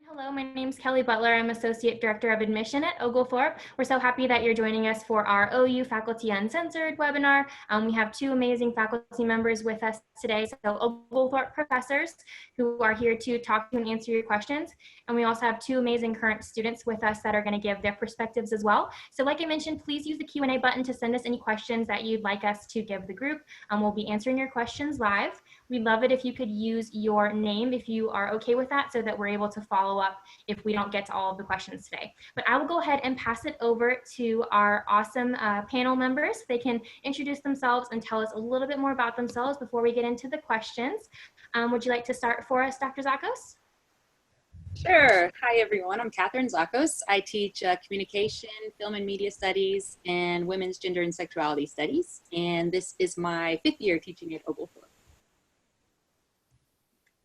Hello, my name is Kelly Butler. I'm Associate Director of Admission at Oglethorpe. We're so happy that you're joining us for our OU Faculty Uncensored webinar. We have two amazing faculty members with us today, so Oglethorpe professors who are here to talk to and answer your questions. And we also have two amazing current students with us that are going to give their perspectives as well. So like I mentioned, please use the Q&A button to send us any questions that you'd like us to give the group. We'll be answering your questions live. We'd love it if you could use your name if you are okay with that, so that we're able to follow up if we don't get to all of the questions today. But I will go ahead and pass it over to our awesome panel members. They can introduce themselves and tell us a little bit more about themselves before we get into the questions. Would you like to start for us, Dr. Zakos? Sure. Hi, everyone. I'm Catherine Zakos. I teach communication, film and media studies, and women's gender and sexuality studies. And this is my 5th year teaching at Oglethorpe.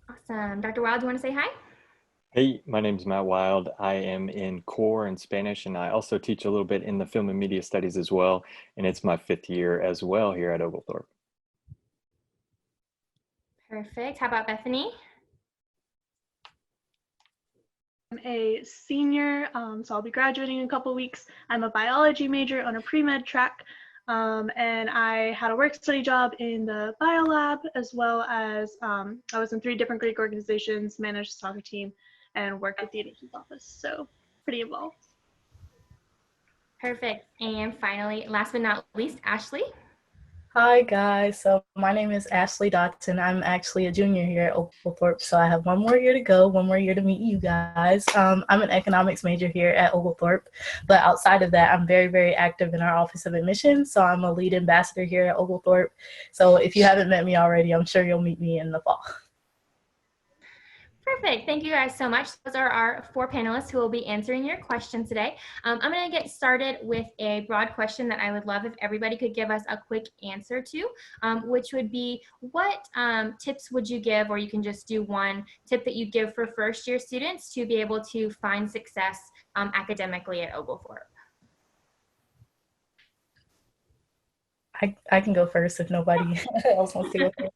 Awesome. Dr. Wild, do you want to say hi? Hey, my name is Matt Wild. I am in core and Spanish, and I also teach a little bit in the film and media studies as well. And it's my 5th year as well here at Oglethorpe. Perfect. How about Bethany? I'm a senior, so I'll be graduating in a couple weeks. I'm a biology major on a pre-med track, and I had a work-study job in the biolab, as well as I was in 3 different Greek organizations, managed the soccer team, and worked with the admissions office, so pretty involved. Perfect. And finally, last but not least, Ashley. Hi guys, so my name is Ashley Dodson. I'm actually a junior here at Oglethorpe, so I have 1 more year to go, 1 more year to meet you guys. I'm an economics major here at Oglethorpe, but outside of that, I'm very, very active in our Office of Admissions, so I'm a lead ambassador here at Oglethorpe. So if you haven't met me already, I'm sure you'll meet me in the fall. Perfect. Thank you guys so much. Those are our 4 panelists who will be answering your questions today. I'm going to get started with a broad question that I would love if everybody could give us a quick answer to, which would be, what tips would you give, or you can just do one tip that you give for first-year students to be able to find success academically at Oglethorpe? I can go first if nobody else wants to go first.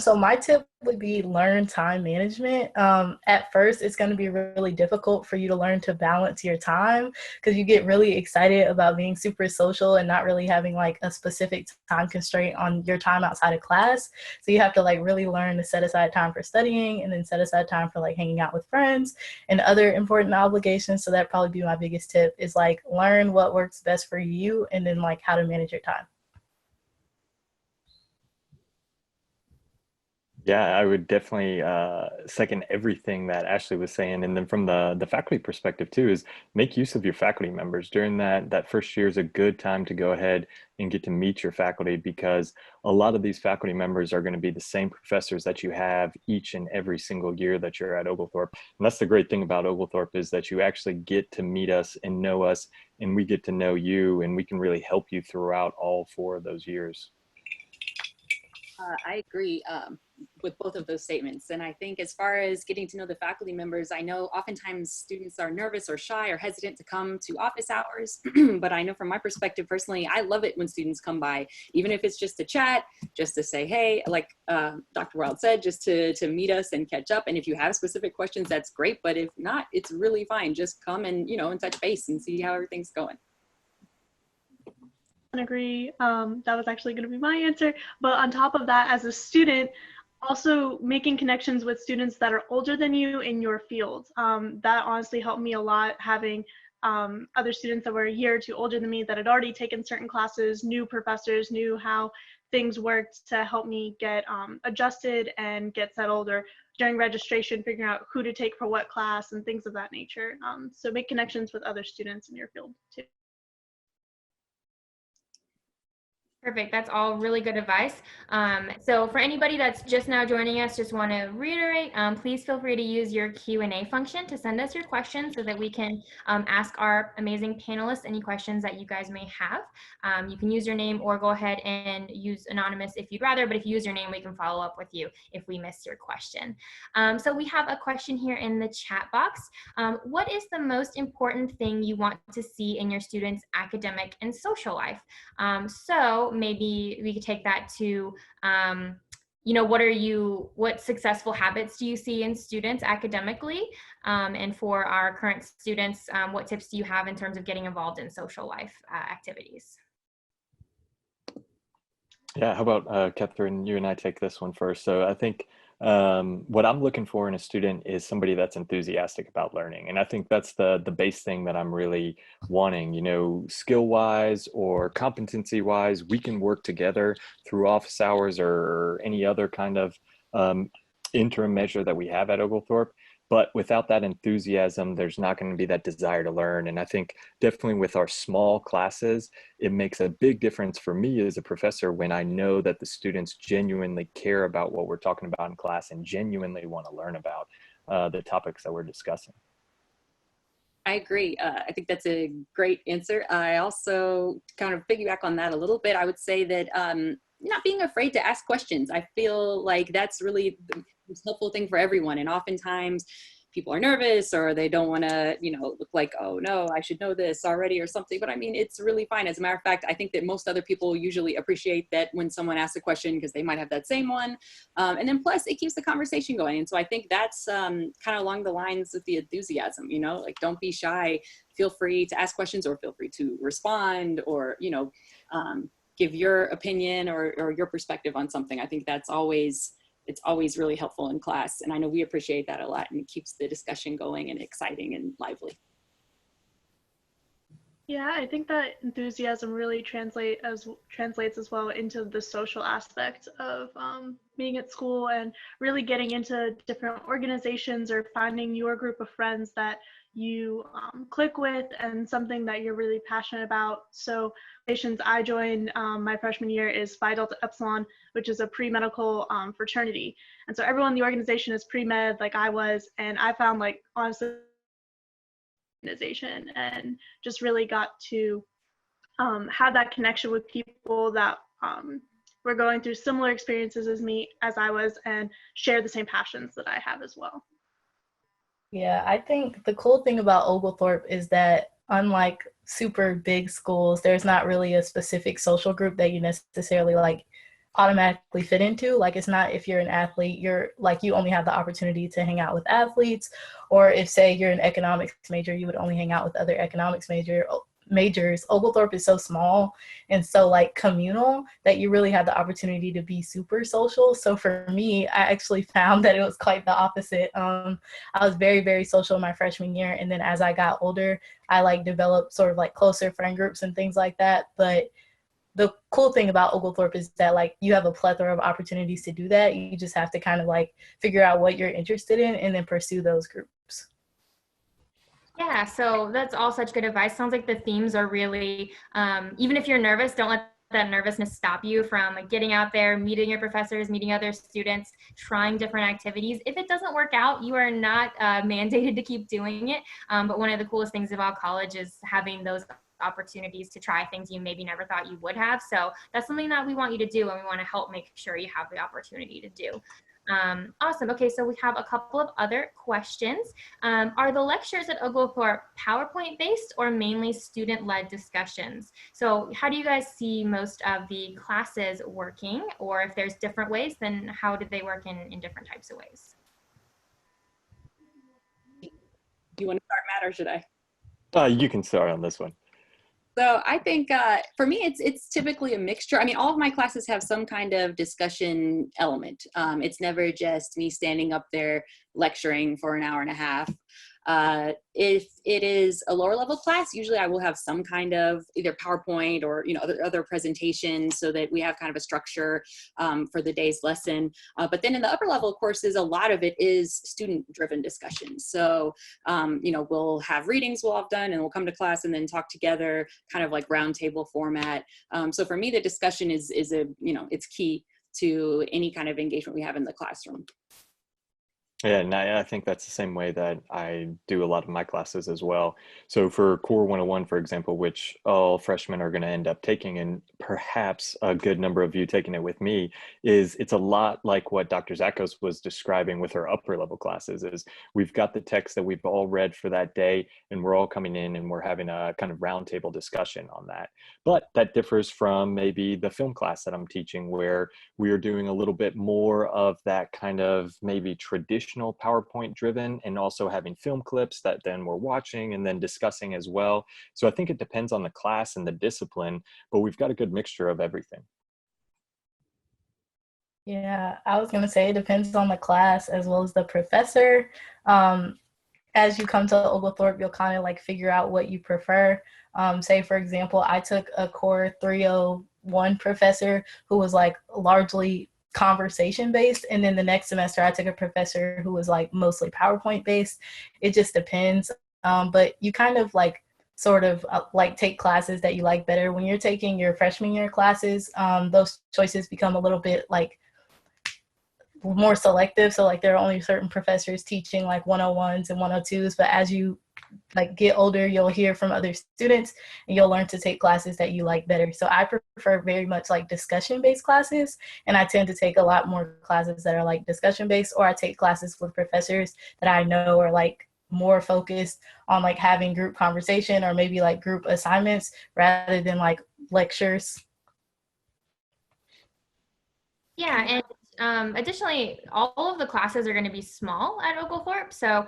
So my tip would be learn time management. At first, it's going to be really difficult for you to learn to balance your time, because you get really excited about being super social and not really having like a specific time constraint on your time outside of class. So you have to like really learn to set aside time for studying, and then set aside time for like hanging out with friends and other important obligations. So that'd probably be my biggest tip, is like learn what works best for you, and then like how to manage your time. Yeah, I would definitely second everything that Ashley was saying. And then from the faculty perspective too, is make use of your faculty members. During that first year is a good time to go ahead and get to meet your faculty, because a lot of these faculty members are going to be the same professors that you have each and every single year that you're at Oglethorpe. And that's the great thing about Oglethorpe, is that you actually get to meet us and know us, and we get to know you, and we can really help you throughout all 4 of those years. I agree with both of those statements. And I think as far as getting to know the faculty members, I know oftentimes students are nervous or shy or hesitant to come to office hours. But I know from my perspective personally, I love it when students come by, even if it's just to chat, just to say, hey, like Dr. Wild said, just to meet us and catch up. And if you have specific questions, that's great. But if not, it's really fine. Just come and, and touch base and see how everything's going. Agree. That was actually going to be my answer. But on top of that, as a student, also making connections with students that are older than you in your field. That honestly helped me a lot, having other students that were a year or 2 older than me that had already taken certain classes, new professors, knew how things worked, to help me get adjusted and get settled, or during registration, figuring out who to take for what class and things of that nature. So make connections with other students in your field too. Perfect. That's all really good advice. So for anybody that's just now joining us, just want to reiterate, please feel free to use your Q&A function to send us your questions, so that we can ask our amazing panelists any questions that you guys may have. You can use your name, or go ahead and use anonymous if you'd rather, but if you use your name, we can follow up with you if we missed your question. So we have a question here in the chat box. What is the most important thing you want to see in your students' academic and social life? So maybe we could take that to what successful habits do you see in students academically? And for our current students, what tips do you have in terms of getting involved in social life activities? Yeah, how about Catherine, you and I take this one first. So I think what I'm looking for in a student is somebody that's enthusiastic about learning. And I think that's the base thing that I'm really wanting, skill wise or competency wise, we can work together through office hours or any other kind of interim measure that we have at Oglethorpe. But without that enthusiasm, there's not going to be that desire to learn. And I think definitely with our small classes, it makes a big difference for me as a professor when I know that the students genuinely care about what we're talking about in class and genuinely want to learn about the topics that we're discussing. I agree. I think that's a great answer. I also kind of piggyback on that a little bit. I would say that not being afraid to ask questions. I feel like that's really the most helpful thing for everyone. And oftentimes people are nervous or they don't want to, look like, oh no, I should know this already or something. But I mean, it's really fine. As a matter of fact, I think that most other people usually appreciate that when someone asks a question because they might have that same one. And then plus it keeps the conversation going. And so I think that's kind of along the lines of the enthusiasm, like don't be shy, feel free to ask questions or feel free to respond or, give your opinion or your perspective on something. I think it's always really helpful in class. And I know we appreciate that a lot, and it keeps the discussion going and exciting and lively. Yeah, I think that enthusiasm really translates as well into the social aspect of being at school and really getting into different organizations or finding your group of friends that you click with and something that you're really passionate about. So organizations I joined my freshman year is Phi Delta Epsilon, which is a pre-medical fraternity. And so everyone in the organization is pre-med like I was, and I found honestly organization and just really got to have that connection with people that were going through similar experiences as I was and share the same passions that I have as well. Yeah, I think the cool thing about Oglethorpe is that unlike super big schools, there's not really a specific social group that you necessarily automatically fit into. It's not if you're an athlete, you're you only have the opportunity to hang out with athletes, or if say you're an economics major, you would only hang out with other economics majors. Oglethorpe is so small and so communal that you really have the opportunity to be super social. So for me, I actually found that it was quite the opposite. I was very, very social my freshman year, and then as I got older, I developed sort of closer friend groups and things like that. But the cool thing about Oglethorpe is that you have a plethora of opportunities to do that. You just have to kind of figure out what you're interested in and then pursue those groups. Yeah, so that's all such good advice. Sounds like the themes are really, even if you're nervous, don't let that nervousness stop you from getting out there, meeting your professors, meeting other students, trying different activities. If it doesn't work out, you are not mandated to keep doing it. But one of the coolest things about college is having those opportunities to try things you maybe never thought you would have. So that's something that we want you to do, and we want to help make sure you have the opportunity to do. Awesome. Okay, so we have a couple of other questions. Are the lectures at Oglethorpe PowerPoint based or mainly student-led discussions? So how do you guys see most of the classes working? Or if there's different ways, then how did they work in different types of ways? Do you want to start, Matt, or should I? You can start on this one. So I think for me, it's typically a mixture. I mean, all of my classes have some kind of discussion element. It's never just me standing up there lecturing for an hour and a half. If it is a lower level class, usually I will have some kind of either PowerPoint or other presentations so that we have kind of a structure for the day's lesson. But then in the upper level courses, a lot of it is student driven discussion. So we'll have readings we'll have done and we'll come to class and then talk together, kind of like roundtable format. So for me, the discussion is it's key to any kind of engagement we have in the classroom. Yeah, and I think that's the same way that I do a lot of my classes as well. So for Core 101, for example, which all freshmen are going to end up taking, and perhaps a good number of you taking it with me, is it's a lot like what Dr. Zakos was describing with her upper level classes. Is we've got the text that we've all read for that day, and we're all coming in and we're having a kind of roundtable discussion on that. But that differs from maybe the film class that I'm teaching, where we are doing a little bit more of that kind of maybe traditional PowerPoint driven, and also having film clips that then we're watching and then discussing as well. So I think it depends on the class and the discipline, but we've got a good mixture of everything. Yeah, I was gonna say it depends on the class as well as the professor. As you come to Oglethorpe, you'll kind of like figure out what you prefer. Say, for example, I took a core 301 professor who was like largely conversation based. And then the next semester, I took a professor who was like mostly PowerPoint based. It just depends. But you kind of like sort of like take classes that you like better. When you're taking your freshman year classes, those choices become a little bit like more selective. So like there are only certain professors teaching like 101s and 102s, but as you like get older, you'll hear from other students and you'll learn to take classes that you like better. So I prefer very much like discussion based classes, and I tend to take a lot more classes that are like discussion based, or I take classes with professors that I know are like more focused on like having group conversation or maybe like group assignments rather than like lectures. Yeah, and additionally, all of the classes are going to be small at Oglethorpe, so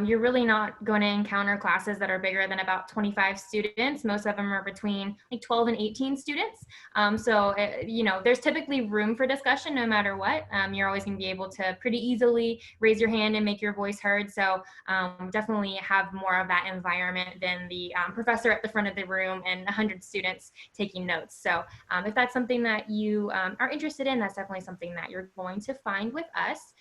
you're really not going to encounter classes that are bigger than about 25 students. Most of them are between like 12 and 18 students. You know, there's typically room for discussion no matter what. You're always going to be able to pretty easily raise your hand and make your voice heard. So definitely have more of that environment than the professor at the front of the room and 100 students taking notes. So if that's something that you are interested in, that's definitely something that you're going to find with us.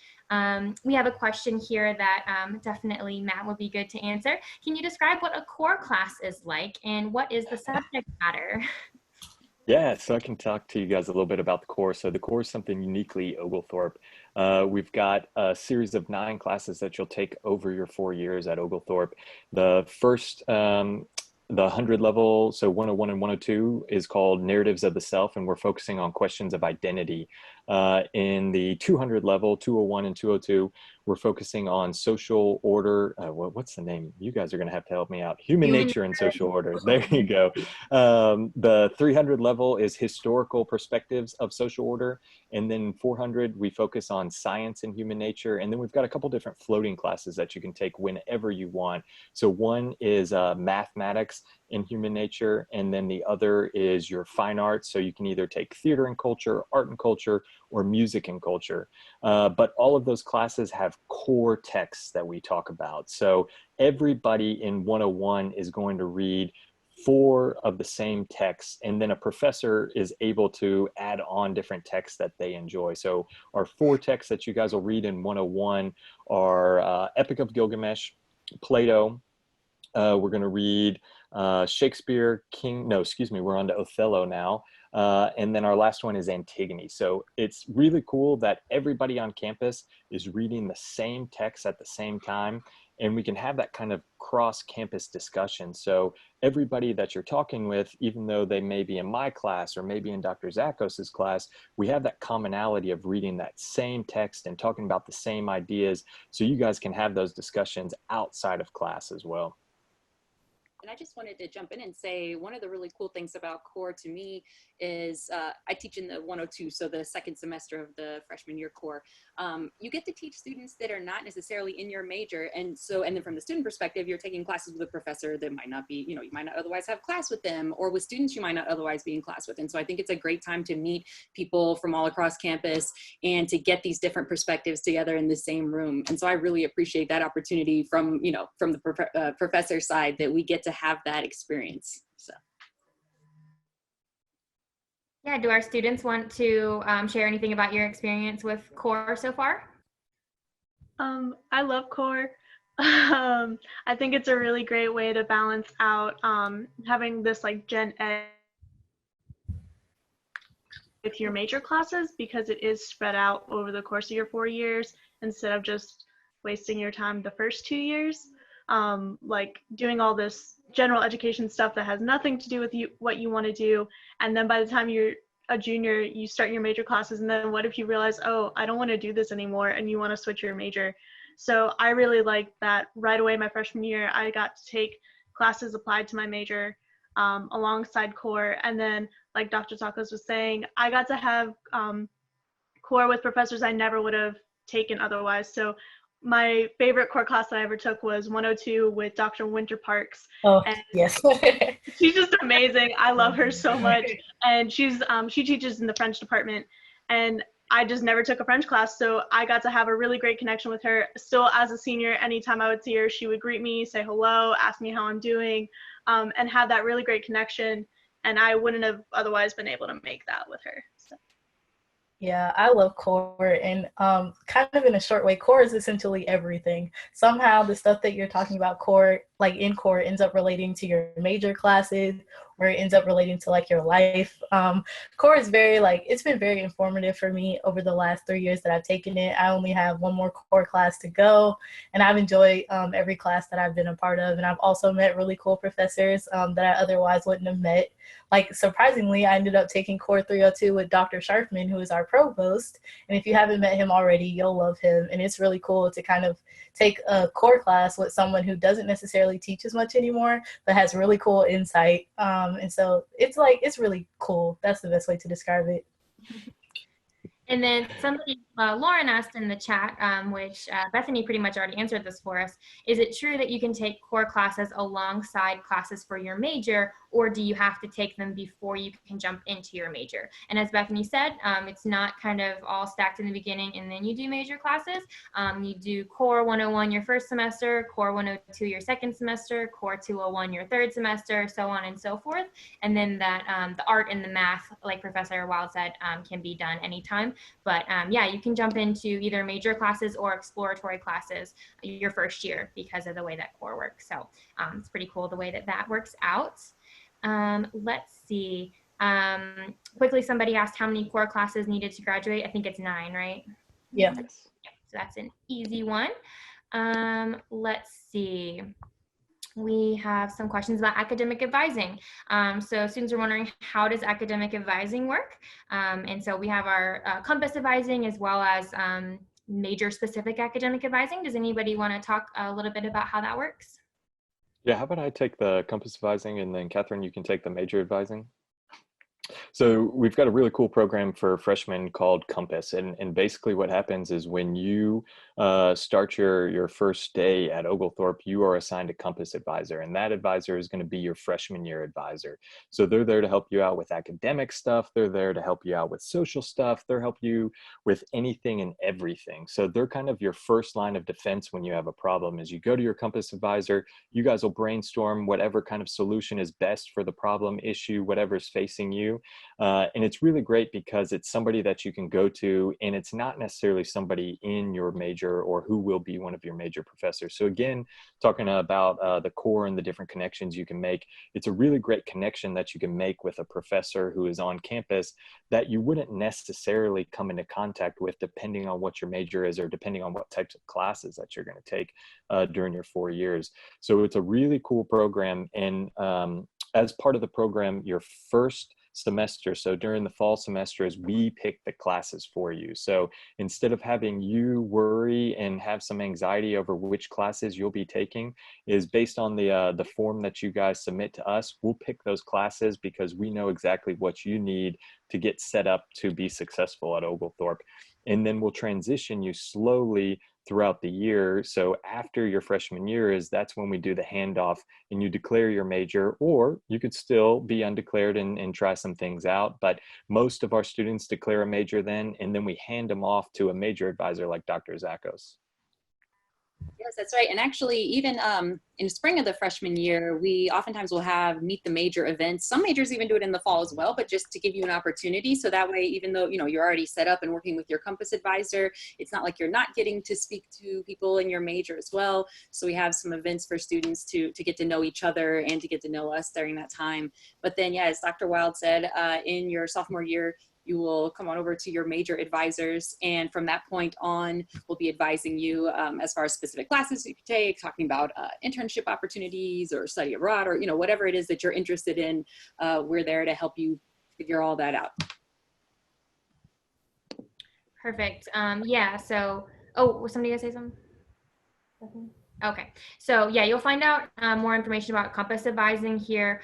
We have a question here that definitely Matt would be good to answer. Can you describe what a core class is like and what is the subject matter? Yeah, so I can talk to you guys a little bit about the core. So the core is something uniquely Oglethorpe. We've got a series of 9 classes that you'll take over your 4 years at Oglethorpe. The first, the 100 level, so 101 and 102 is called Narratives of the Self, and we're focusing on questions of identity. In the 200 level, 201 and 202, we're focusing on social order. What's the name? You guys are going to have to help me out. Human nature and social order. There you go. The 300 level is historical perspectives of social order. And then 400, we focus on science and human nature. And then we've got a couple different floating classes that you can take whenever you want. So one is mathematics and human nature, and then the other is your fine arts. So you can either take theater and culture, art and culture, or music and culture. But all of those classes have core texts that we talk about. So everybody in 101 is going to read 4 of the same texts, and then a professor is able to add on different texts that they enjoy. So our 4 texts that you guys will read in 101 are Epic of Gilgamesh, Plato. We're going to read Shakespeare, we're on to Othello now. And then our last one is Antigone. So it's really cool that everybody on campus is reading the same text at the same time, and we can have that kind of cross-campus discussion. So everybody that you're talking with, even though they may be in my class or maybe in Dr. Zakos's class, we have that commonality of reading that same text and talking about the same ideas, so you guys can have those discussions outside of class as well. And I just wanted to jump in and say one of the really cool things about core to me is I teach in the 102, so the second semester of the freshman year core. You get to teach students that are not necessarily in your major, and then from the student perspective, you're taking classes with a professor that might not be, you might not otherwise have class with them, or with students you might not otherwise be in class with. And so I think it's a great time to meet people from all across campus and to get these different perspectives together in the same room. And so I really appreciate that opportunity from the professor side, that we get to have that experience. So Yeah, do our students want to share anything about your experience with core so far? I love core. I think it's a really great way to balance out having this like gen ed with your major classes, because it is spread out over the course of your 4 years instead of just wasting your time the first 2 years, like doing all this general education stuff that has nothing to do with what you want to do. And then by the time you're a junior, you start your major classes, and then what if you realize, oh, I don't want to do this anymore, and you want to switch your major? So I really liked that right away my freshman year, I got to take classes applied to my major alongside core. And then, like Dr. Tacos was saying, I got to have core with professors I never would have taken otherwise. So my favorite core class that I ever took was 102 with Dr. Winter Parks. Oh, and yes. she's just amazing. I love her so much. And she teaches in the French department. And I just never took a French class, so I got to have a really great connection with her. Still, as a senior, anytime I would see her, she would greet me, say hello, ask me how I'm doing, and have that really great connection. And I wouldn't have otherwise been able to make that with her. So. Yeah, I love core, and kind of in a short way, core is essentially everything. Somehow the stuff that you're talking about core, like in core, ends up relating to your major classes, or it ends up relating to like your life. Core is very it's been very informative for me over the last 3 years that I've taken it. I only have one more core class to go, and I've enjoyed every class that I've been a part of. And I've also met really cool professors that I otherwise wouldn't have met. Like, surprisingly, I ended up taking core 302 with Dr. Sharfman, who is our provost. And if you haven't met him already, you'll love him. And it's really cool to kind of take a core class with someone who doesn't necessarily teach as much anymore, but has really cool insight. And so it's really cool. That's the best way to describe it. And then somebody, Lauren asked in the chat, which Bethany pretty much already answered this for us. Is it true that you can take core classes alongside classes for your major, or do you have to take them before you can jump into your major? And as Bethany said, it's not kind of all stacked in the beginning and then you do major classes. You do core 101 your first semester, core 102 your second semester, core 201 your third semester, so on and so forth. And then that the art and the math, like Professor Wild said, can be done anytime. But yeah, you can jump into either major classes or exploratory classes your first year because of the way that core works. So it's pretty cool the way that that works out. Let's see. Quickly, somebody asked how many core classes needed to graduate. I think it's 9, right? Yeah. So that's an easy one. Let's see. We have some questions about academic advising. So students are wondering, how does academic advising work? And so we have our compass advising as well as major specific academic advising. Does anybody want to talk a little bit about how that works? Yeah, how about I take the compass advising, and then Catherine, you can take the major advising. So we've got a really cool program for freshmen called Compass. And basically what happens is when you start your first day at Oglethorpe, you are assigned a Compass advisor. And that advisor is going to be your freshman year advisor. So they're there to help you out with academic stuff. They're there to help you out with social stuff. They'll help you with anything and everything. So they're kind of your first line of defense when you have a problem. Is you go to your Compass advisor, you guys will brainstorm whatever kind of solution is best for the problem, issue, whatever's facing you. And it's really great because it's somebody that you can go to, and it's not necessarily somebody in your major or who will be one of your major professors. So again, talking about the core and the different connections you can make, it's a really great connection that you can make with a professor who is on campus that you wouldn't necessarily come into contact with depending on what your major is or depending on what types of classes that you're going to take during your 4 years. So it's a really cool program. And as part of the program, your first semester, so during the fall semesters, we pick the classes for you. So instead of having you worry and have some anxiety over which classes you'll be taking, is based on the form that you guys submit to us. We'll pick those classes because we know exactly what you need to get set up to be successful at Oglethorpe. And then we'll transition you slowly throughout the year. So after your freshman year that's when we do the handoff and you declare your major, or you could still be undeclared and try some things out. But most of our students declare a major then, and then we hand them off to a major advisor like Dr. Zakos. Yes, that's right. And actually, even in spring of the freshman year, we oftentimes will have meet the major events. Some majors even do it in the fall as well, but just to give you an opportunity. So that way, even though, you know, you're already set up and working with your Compass advisor, it's not like you're not getting to speak to people in your major as well. So we have some events for students to get to know each other and to get to know us during that time. But then, yeah, as Dr. Wild said, in your sophomore year, you will come on over to your major advisors. And from that point on, we'll be advising you as far as specific classes you can take, talking about internship opportunities or study abroad, or, whatever it is that you're interested in. We're there to help you figure all that out. Perfect. Yeah, so, was somebody gonna say something? Okay, so yeah, you'll find out more information about Compass Advising here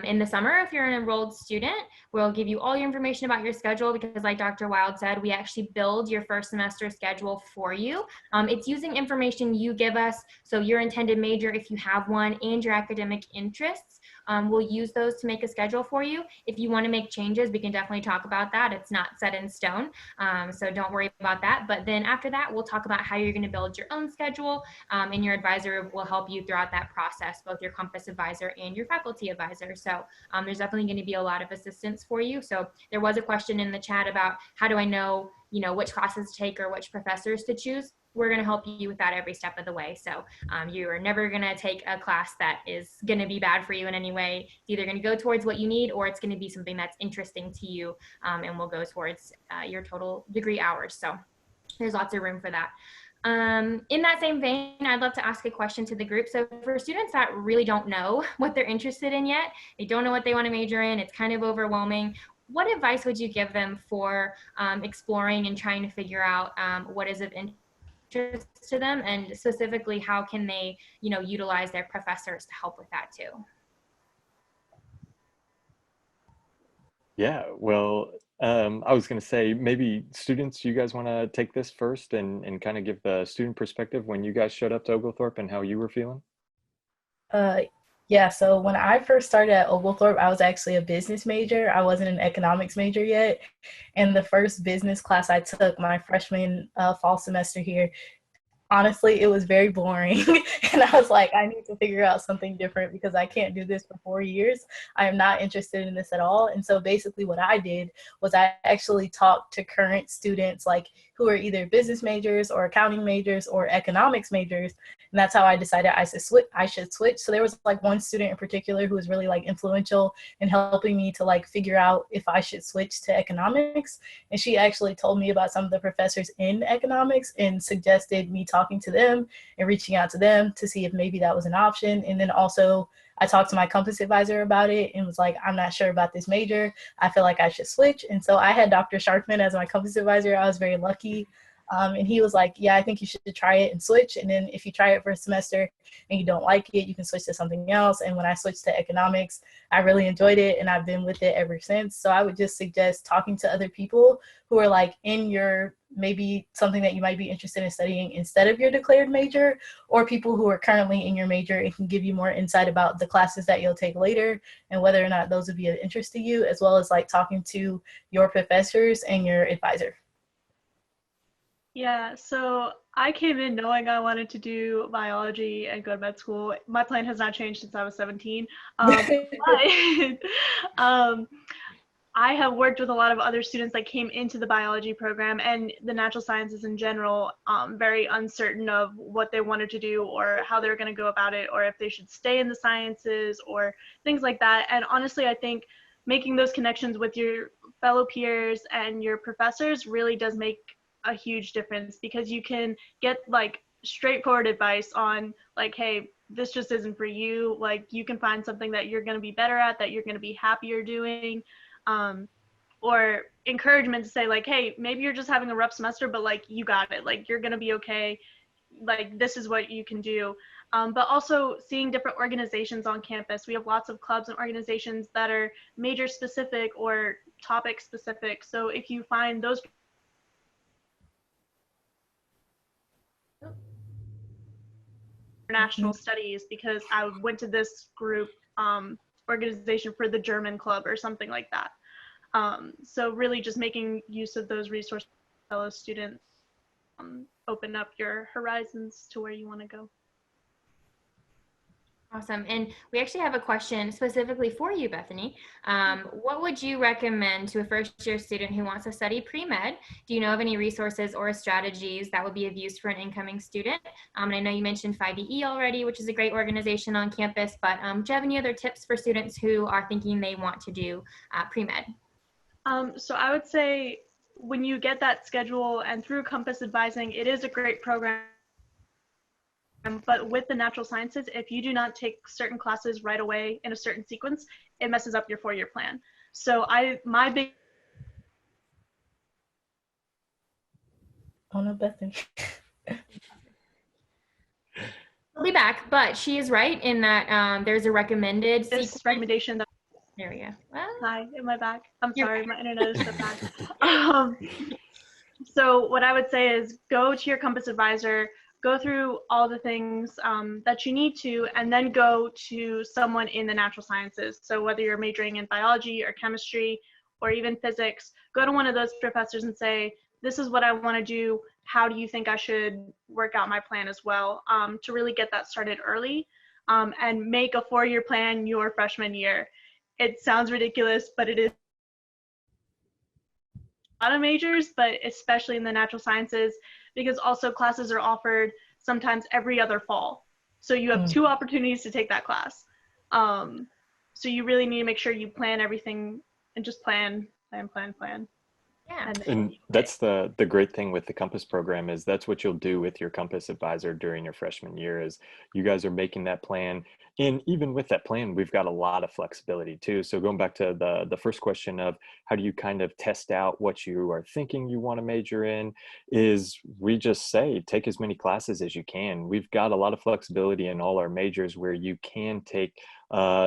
in the summer. If you're an enrolled student, we'll give you all your information about your schedule, because like Dr. Wild said, we actually build your first semester schedule for you. It's using information you give us, so your intended major, if you have one, and your academic interests. We'll use those to make a schedule for you. If you want to make changes, we can definitely talk about that. It's not set in stone, so don't worry about that. But then after that, we'll talk about how you're going to build your own schedule, and your advisor will help you throughout that process, both your Compass advisor and your faculty advisor. So there's definitely going to be a lot of assistance for you. So there was a question in the chat about how do I know, which classes to take or which professors to choose. We're going to help you with that every step of the way. So you are never going to take a class that is going to be bad for you in any way. It's either going to go towards what you need, or it's going to be something that's interesting to you and will go towards your total degree hours. So there's lots of room for that. In that same vein, I'd love to ask a question to the group. So for students that really don't know what they're interested in yet, they don't know what they want to major in, it's kind of overwhelming, what advice would you give them for exploring and trying to figure out what is of interest to them, and specifically how can they utilize their professors to help with that too? Yeah, well, I was going to say, maybe students, you guys want to take this first and kind of give the student perspective when you guys showed up to Oglethorpe and how you were feeling? Yeah, so when I first started at Oglethorpe, I was actually a business major. I wasn't an economics major yet. And the first business class I took my freshman fall semester here, honestly, it was very boring. And I was like, I need to figure out something different because I can't do this for 4 years. I am not interested in this at all. And so basically what I did was I actually talked to current students, like who are either business majors or accounting majors or economics majors. And that's how I decided I should switch. So there was like one student in particular who was really like influential in helping me to like figure out if I should switch to economics. And she actually told me about some of the professors in economics and suggested me talking to them and reaching out to them to see if maybe that was an option. And then also I talked to my Compass advisor about it and was like, I'm not sure about this major. I feel like I should switch. And so I had Dr. Sharkman as my Compass advisor. I was very lucky. And he was like, yeah, I think you should try it and switch. And then if you try it for a semester and you don't like it, you can switch to something else. And when I switched to economics, I really enjoyed it and I've been with it ever since. So I would just suggest talking to other people who are like in your, maybe something that you might be interested in studying instead of your declared major, or people who are currently in your major and can give you more insight about the classes that you'll take later and whether or not those would be of interest to you, as well as like talking to your professors and your advisor. Yeah, so I came in knowing I wanted to do biology and go to med school. My plan has not changed since I was 17. But I have worked with a lot of other students that came into the biology program and the natural sciences in general, very uncertain of what they wanted to do or how they're going to go about it, or if they should stay in the sciences or things like that. And honestly, I think making those connections with your fellow peers and your professors really does make a huge difference, because you can get like straightforward advice on like, hey, this just isn't for you. Like you can find something that you're going to be better at, that you're going to be happier doing. Or encouragement to say like, hey, maybe you're just having a rough semester, but like you got it, like you're gonna be okay, like this is what you can do. But also seeing different organizations on campus. We have lots of clubs and organizations that are major specific or topic specific. So if you find those international studies, because I went to this group organization for the German club or something like that. So really just making use of those resources, fellow students, open up your horizons to where you want to go. Awesome. And we actually have a question specifically for you, Bethany. What would you recommend to a first-year student who wants to study pre-med? Do you know of any resources or strategies that would be of use for an incoming student? And I know you mentioned 5EE already, which is a great organization on campus, but do you have any other tips for students who are thinking they want to do pre-med? So I would say when you get that schedule and through Compass Advising, it is a great program. But with the natural sciences, if you do not take certain classes right away in a certain sequence, it messes up your 4-year plan. So my big Oh no, Bethany. We'll be back, but she is right in that there's a recommended sequence. recommendation that There we go. Well, hi, am I back? I'm You're sorry, my internet is so bad. So what I would say is go to your Compass advisor, go through all the things that you need to, and then go to someone in the natural sciences. So whether you're majoring in biology or chemistry or even physics, go to one of those professors and say, this is what I want to do. How do you think I should work out my plan as well, to really get that started early, and make a 4-year plan your freshman year. It sounds ridiculous, but it is a lot of majors, but especially in the natural sciences, because also classes are offered sometimes every other fall. So you have 2 opportunities to take that class. So you really need to make sure you plan everything and just plan. yeah. And that's the great thing with the Compass program is that's what you'll do with your Compass advisor during your freshman year is you guys are making that plan. And even with that plan, we've got a lot of flexibility too. So going back to the first question of how do you kind of test out what you are thinking you want to major in is we just say, take as many classes as you can. We've got a lot of flexibility in all our majors where you can take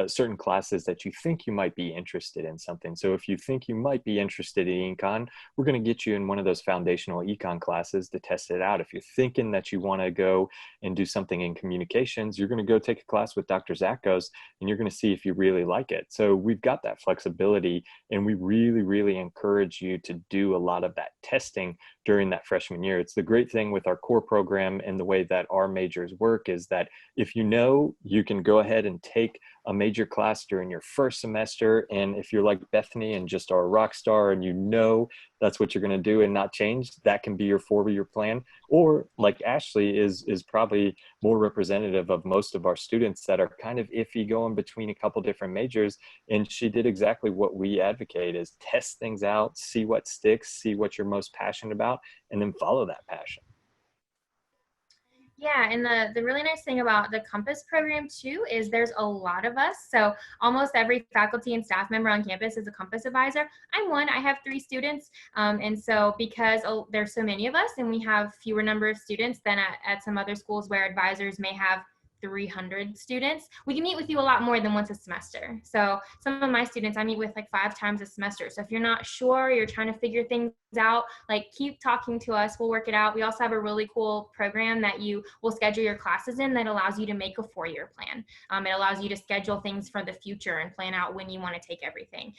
certain classes that you think you might be interested in something. So if you think you might be interested in econ, we're going to get you in one of those foundational econ classes to test it out. If you're thinking that you want to go and do something in communications, you're going to go take a class with Dr. Zakos and you're going to see if you really like it. So we've got that flexibility and we really, really encourage you to do a lot of that testing during that freshman year. It's the great thing with our core program and the way that our majors work is that if you know, you can go ahead and take a major class during your first semester. And if you're like Bethany and just are a rock star and you know that's what you're going to do and not change, that can be your 4-year plan. Or like Ashley is probably more representative of most of our students that are kind of iffy going between a couple different majors. And she did exactly what we advocate is test things out, see what sticks, see what you're most passionate about, and then follow that passion. Yeah, and the really nice thing about the Compass program too is there's a lot of us. So almost every faculty and staff member on campus is a Compass advisor. I'm one, I have 3 students. And so because there's so many of us and we have fewer number of students than at some other schools where advisors may have 300 students, we can meet with you a lot more than once a semester. So some of my students I meet with like 5 times a semester. So if you're not sure, you're trying to figure things out, like keep talking to us, we'll work it out. We also have a really cool program that you will schedule your classes in that allows you to make a 4-year plan. It allows you to schedule things for the future and plan out when you want to take everything.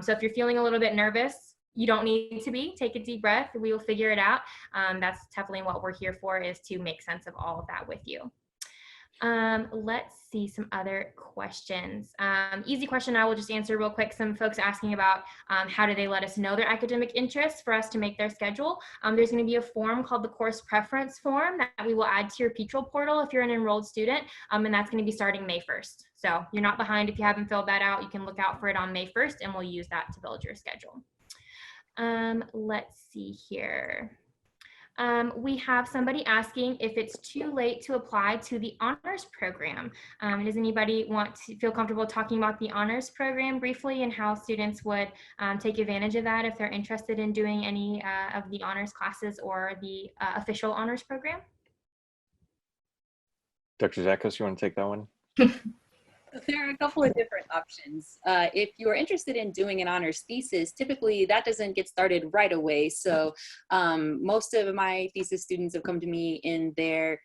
So if you're feeling a little bit nervous, you don't need to be. Take a deep breath. We will figure it out. That's definitely what we're here for, is to make sense of all of that with you. Let's see some other questions. Easy question I will just answer real quick. Some folks asking about how do they let us know their academic interests for us to make their schedule. There's going to be a form called the course preference form that we will add to your Petrel portal if you're an enrolled student, and that's going to be starting May 1st. So you're not behind if you haven't filled that out. You can look out for it on May 1st and we'll use that to build your schedule. Let's see here. We have somebody asking if it's too late to apply to the honors program. Does anybody want to feel comfortable talking about the honors program briefly and how students would take advantage of that if they're interested in doing any of the honors classes or the official honors program? Dr. Zakos, you want to take that one? There are a couple of different options. If you're interested in doing an honors thesis, typically that doesn't get started right away. So most of my thesis students have come to me in their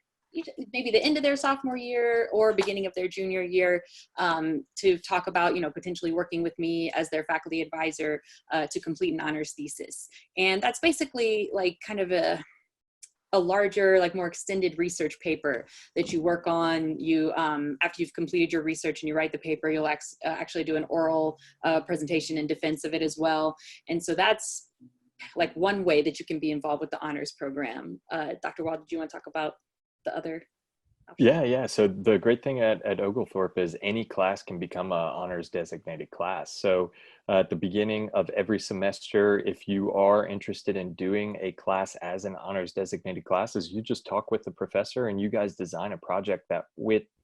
maybe the end of their sophomore year or beginning of their junior year to talk about, potentially working with me as their faculty advisor to complete an honors thesis. And that's basically like kind of a larger, like more extended research paper that you work on. You, after you've completed your research and you write the paper, you'll actually do an oral presentation in defense of it as well. And so that's like one way that you can be involved with the honors program. Dr. Wall, did you want to talk about the other option? Yeah. So the great thing at Oglethorpe is any class can become an honors designated class. So at the beginning of every semester, if you are interested in doing a class as an honors designated class, is you just talk with the professor and you guys design a project that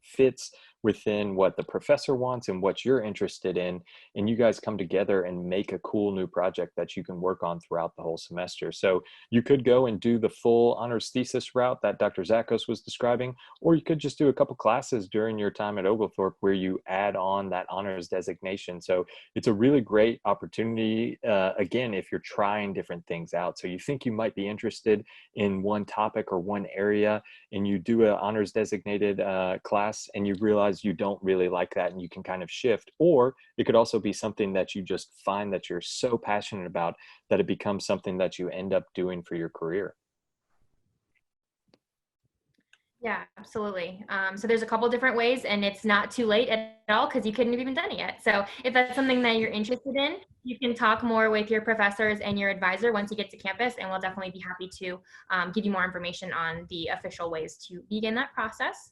fits within what the professor wants and what you're interested in, and you guys come together and make a cool new project that you can work on throughout the whole semester. So you could go and do the full honors thesis route that Dr. Zakos was describing, or you could just do a couple classes during your time at Oglethorpe where you add on that honors designation. So it's a really great opportunity, again, if you're trying different things out. So you think you might be interested in one topic or one area, and you do an honors designated class and you realize you don't really like that, and you can kind of shift. Or it could also be something that you just find that you're so passionate about that it becomes something that you end up doing for your career. Yeah, absolutely. So there's a couple different ways, and it's not too late at all because you couldn't have even done it yet. So if that's something that you're interested in, you can talk more with your professors and your advisor once you get to campus, and we'll definitely be happy to give you more information on the official ways to begin that process.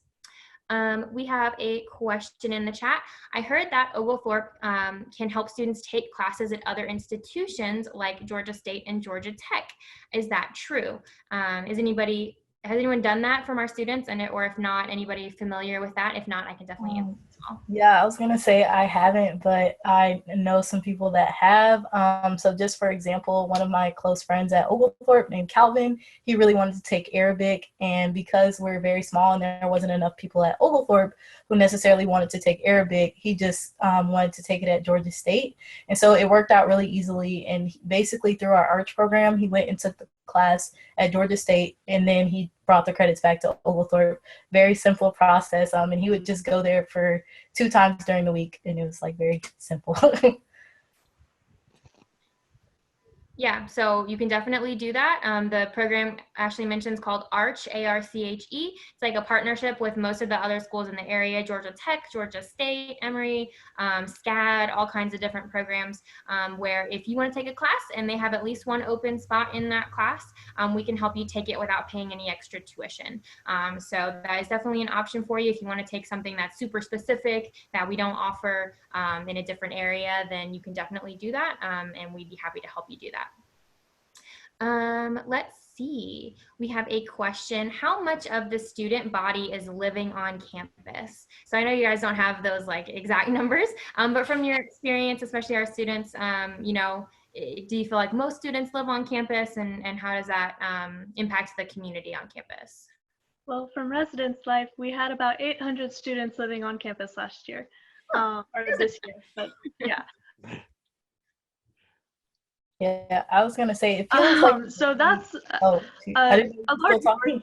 We have a question in the chat. I heard that Oglethorpe can help students take classes at other institutions like Georgia State and Georgia Tech. Is that true? Has anyone done that from our students? Or if not, anybody familiar with that? If not, I can definitely answer as well. Yeah, I was gonna say I haven't, but I know some people that have. So just for example, one of my close friends at Oglethorpe named Calvin, he really wanted to take Arabic, and because we're very small and there wasn't enough people at Oglethorpe who necessarily wanted to take Arabic, he just wanted to take it at Georgia State. And so it worked out really easily, and basically through our arch program, he went and took the class at Georgia State, and then he brought the credits back to Oglethorpe. Very simple process, and he would just go there for 2 times during the week, and it was like very simple. Yeah, so you can definitely do that. The program Ashley mentions called ARCHE, A-R-C-H-E. It's like a partnership with most of the other schools in the area, Georgia Tech, Georgia State, Emory, SCAD, all kinds of different programs where if you want to take a class and they have at least one open spot in that class, we can help you take it without paying any extra tuition. So that is definitely an option for you. If you want to take something that's super specific that we don't offer in a different area, then you can definitely do that, and we'd be happy to help you do that. Let's see. We have a question. How much of the student body is living on campus? So I know you guys don't have those like exact numbers, but from your experience, especially our students, do you feel like most students live on campus, and how does that impact the community on campus? Well, from residence life, we had about 800 students living on campus last year, or this year, but yeah. Yeah, I was gonna say it feels like so that's I didn't a large talking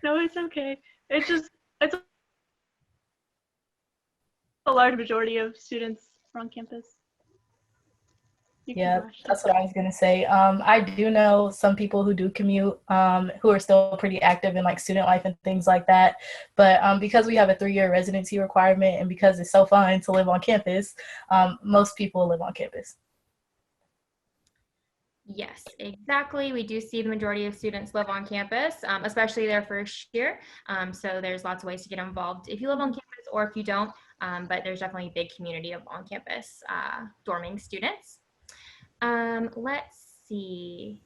no, it's okay. It's a large majority of students on campus. Yeah, that's what I was gonna say. I do know some people who do commute, who are still pretty active in like student life and things like that. But because we have a 3-year residency requirement, and because it's so fun to live on campus, most people live on campus. Yes, exactly. We do see the majority of students live on campus, especially their first year. So there's lots of ways to get involved if you live on campus or if you don't, but there's definitely a big community of on-campus dorming students. Let's see.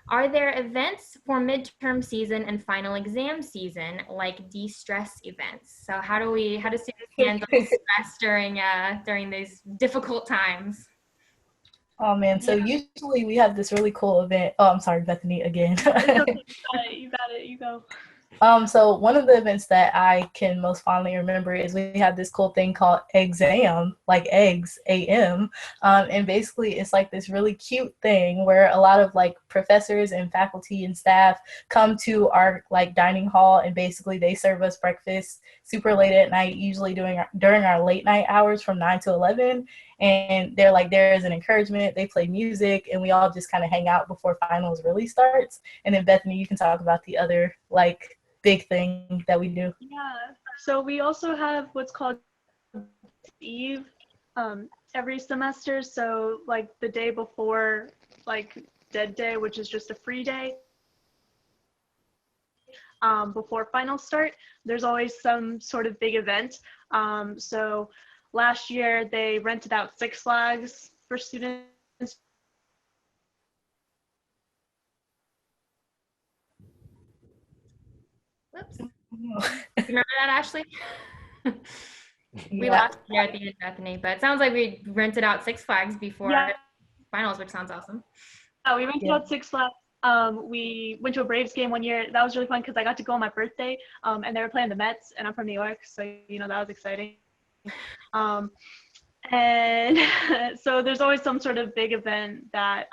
Are there events for midterm season and final exam season, like de-stress events? So how do students handle stress during these difficult times? Oh man, so usually we have this really cool event. Oh, I'm sorry, Bethany again. You got it, you go. So one of the events that I can most fondly remember is we have this cool thing called Exam, like eggs, A-M. And basically it's like this really cute thing where a lot of like professors and faculty and staff come to our like dining hall, and basically they serve us breakfast super late at night, usually during our late night hours from 9 to 11. And they're like there as an encouragement. They play music, and we all just kind of hang out before finals really starts. And then Bethany, you can talk about the other like big thing that we do. Yeah, so we also have what's called Eve every semester. So like the day before like Dead Day, which is just a free day, before finals start, there's always some sort of big event. So last year they rented out Six Flags for students. Whoops. Remember that, Ashley? We Yeah. lost you at the end, Bethany, but it sounds like we rented out Six Flags before Yeah. finals, which sounds awesome. We rented out Six Flags. We went to a Braves game one year. That was really fun because I got to go on my birthday, and they were playing the Mets, and I'm from New York, so that was exciting. And so there's always some sort of big event that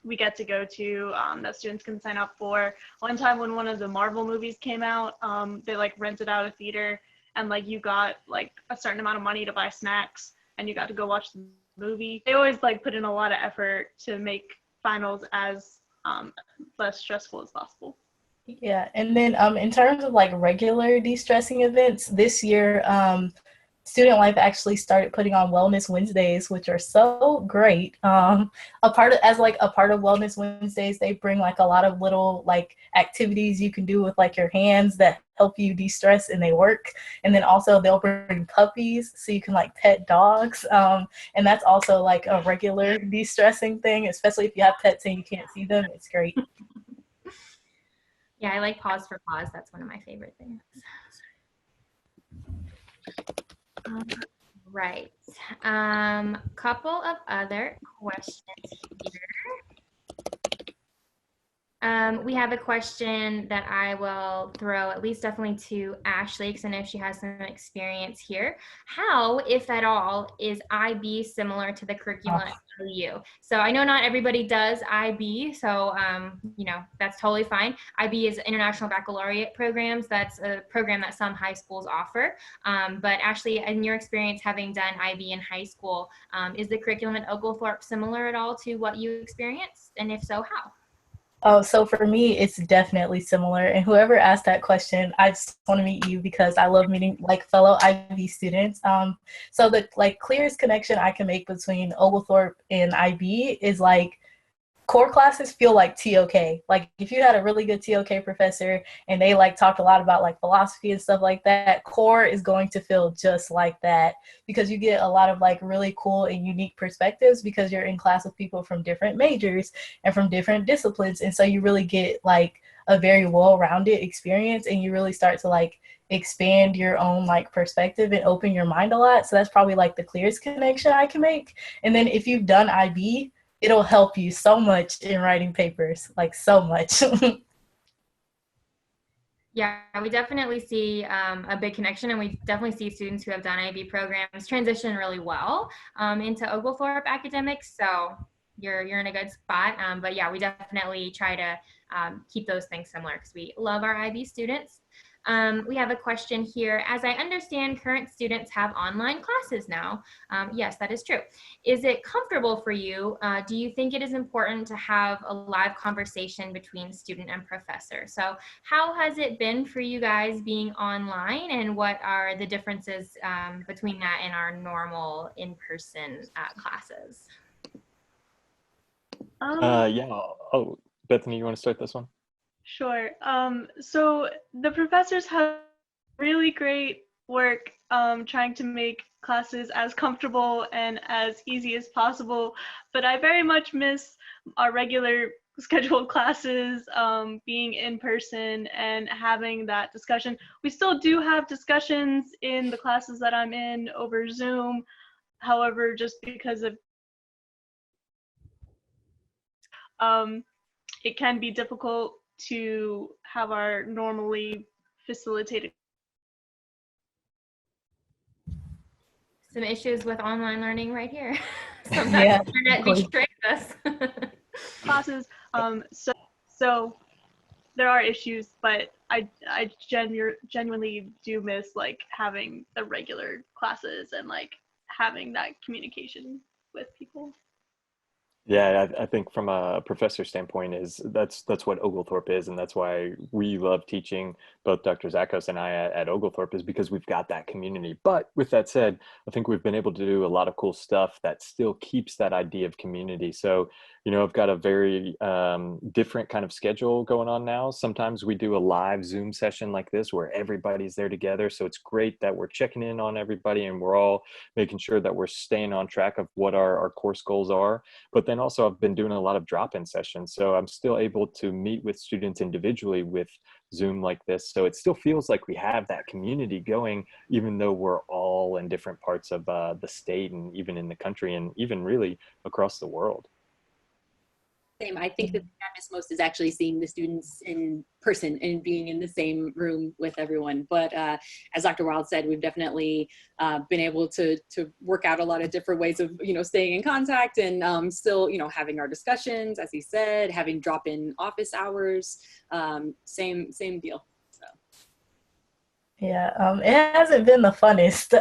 we get to go to that students can sign up for. One time when one of the Marvel movies came out, they like rented out a theater, and like you got like a certain amount of money to buy snacks, and you got to go watch the movie. They always like put in a lot of effort to make finals as less stressful as possible. Yeah, and then in terms of like regular de-stressing events, this year Student Life actually started putting on Wellness Wednesdays, which are so great. A part of Wellness Wednesdays, they bring like a lot of little like activities you can do with like your hands that help you de-stress, and they work. And then also they'll bring puppies so you can like pet dogs, and that's also like a regular de-stressing thing, especially if you have pets and you can't see them. It's great. Yeah, I like Pause for Pause. That's one of my favorite things. Right. Couple of other questions here. We have a question that I will throw at least definitely to Ashley, because I know she has some experience here. How, if at all, is IB similar to the curriculum at OU? So I know not everybody does IB, so that's totally fine. IB is International Baccalaureate Programs. That's a program that some high schools offer. But Ashley, in your experience having done IB in high school, is the curriculum at Oglethorpe similar at all to what you experienced? And if so, how? Oh, so for me, it's definitely similar. And whoever asked that question, I just want to meet you because I love meeting like fellow IB students. So the like clearest connection I can make between Oglethorpe and IB is like core classes feel like TOK. Like if you had a really good TOK professor and they like talked a lot about like philosophy and stuff like that, core is going to feel just like that, because you get a lot of like really cool and unique perspectives because you're in class with people from different majors and from different disciplines. And so you really get like a very well-rounded experience, and you really start to like expand your own like perspective and open your mind a lot. So that's probably like the clearest connection I can make. And then if you've done IB, it'll help you so much in writing papers, like so much. Yeah, we definitely see a big connection, and we definitely see students who have done IB programs transition really well into Oglethorpe academics. So you're in a good spot. But yeah, we definitely try to keep those things similar because we love our IB students. We have a question here. As I understand, current students have online classes now. Yes, that is true. Is it comfortable for you? Do you think it is important to have a live conversation between student and professor? So how has it been for you guys being online, and what are the differences between that and our normal in-person classes? Yeah. Oh, Bethany, you want to start this one? Sure. So the professors have really great work trying to make classes as comfortable and as easy as possible, but I very much miss our regular scheduled classes, being in person and having that discussion. We still do have discussions in the classes that I'm in over Zoom. However, just because of it can be difficult to have our normally facilitated. Some issues with online learning right here. Sometimes Yeah, the internet betrays us. Classes. So there are issues, but I genuinely do miss like having the regular classes and like having that communication with people. Yeah, I think from a professor standpoint that's what Oglethorpe is, and that's why we love teaching, both Dr. Zakos and I at Oglethorpe, is because we've got that community. But with that said, I think we've been able to do a lot of cool stuff that still keeps that idea of community. So you know, I've got a very different kind of schedule going on now. Sometimes we do a live Zoom session like this where everybody's there together. So it's great that we're checking in on everybody and we're all making sure that we're staying on track of what our course goals are. But then also I've been doing a lot of drop-in sessions. So I'm still able to meet with students individually with Zoom like this. So it still feels like we have that community going, even though we're all in different parts of the state and even in the country and even really across the world. Same. I think that I miss most is actually seeing the students in person and being in the same room with everyone. But as Dr. Wild said, we've definitely been able to work out a lot of different ways of, you know, staying in contact and still, you know, having our discussions, as he said, having drop-in office hours, same deal. Yeah, it hasn't been the funnest,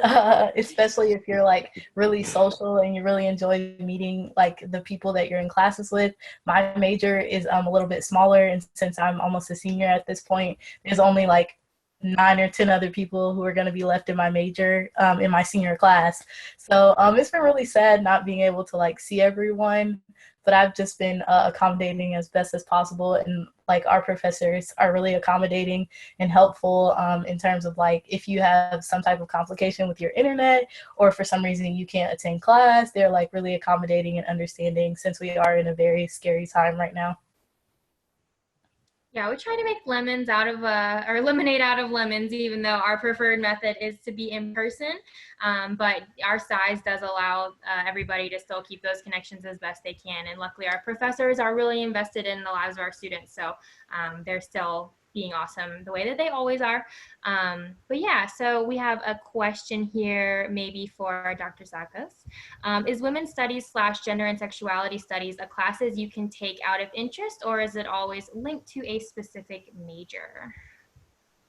especially if you're like really social and you really enjoy meeting like the people that you're in classes with. My major is a little bit smaller, and since I'm almost a senior at this point, there's only like 9 or 10 other people who are going to be left in my major in my senior class. So it's been really sad not being able to like see everyone, but I've just been accommodating as best as possible, and like our professors are really accommodating and helpful in terms of like if you have some type of complication with your internet or for some reason you can't attend class, they're like really accommodating and understanding since we are in a very scary time right now. Yeah, we try to make lemons out of or lemonade out of lemons, even though our preferred method is to be in person. But our size does allow everybody to still keep those connections as best they can. And luckily, our professors are really invested in the lives of our students. So they're still being awesome the way that they always are. But yeah, so we have a question here maybe for Dr. Sakos. Is women's studies / gender and sexuality studies a classes you can take out of interest, or is it always linked to a specific major?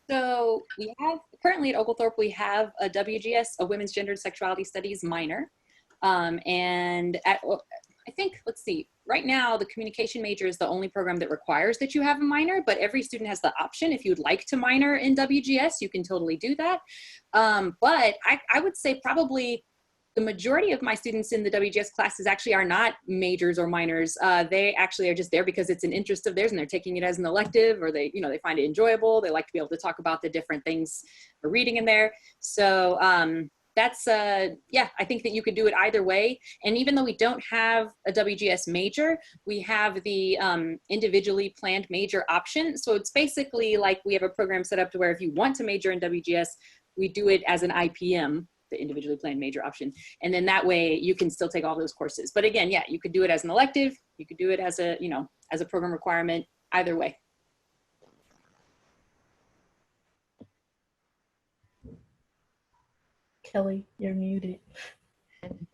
So we have currently at Oglethorpe, we have a WGS, a Women's Gender and Sexuality Studies minor. And at, I think, let's see, right now the communication major is the only program that requires that you have a minor, but every student has the option. If you'd like to minor in WGS, you can totally do that. But I would say probably the majority of my students in the WGS classes actually are not majors or minors. They actually are just there because it's an interest of theirs and they're taking it as an elective, or they, you know, they find it enjoyable. They like to be able to talk about the different things we're reading in there. So that's, yeah, I think that you could do it either way. And even though we don't have a WGS major, we have the individually planned major option. So it's basically like we have a program set up to where if you want to major in WGS, we do it as an IPM, the individually planned major option. And then that way you can still take all those courses. But again, yeah, you could do it as an elective, you could do it as a, you know, as a program requirement, either way. Kelly, you're muted.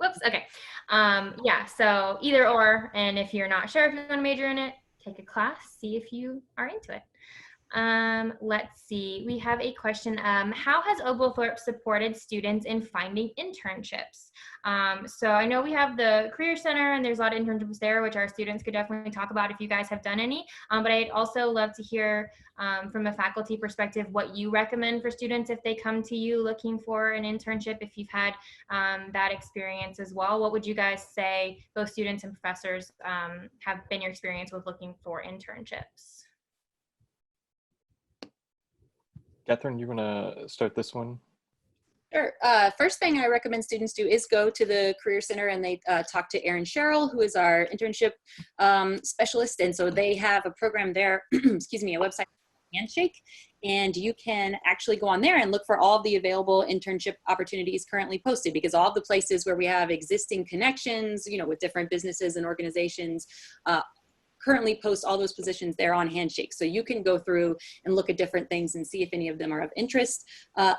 Whoops, okay. Yeah, so either or, and if you're not sure if you want to major in it, take a class, see if you are into it. Let's see, we have a question. How has Oglethorpe supported students in finding internships? So I know we have the Career Center and there's a lot of internships there, which our students could definitely talk about if you guys have done any. But I'd also love to hear from a faculty perspective what you recommend for students if they come to you looking for an internship, if you've had that experience as well. What would you guys say, both students and professors, have been your experience with looking for internships? Catherine, you want to start this one? Sure. First thing I recommend students do is go to the Career Center and they talk to Erin Sherrill, who is our internship specialist. And so they have a program there, excuse me, a website, Handshake, and you can actually go on there and look for all the available internship opportunities currently posted, because all the places where we have existing connections, you know, with different businesses and organizations, currently post all those positions there on Handshake. So you can go through and look at different things and see if any of them are of interest.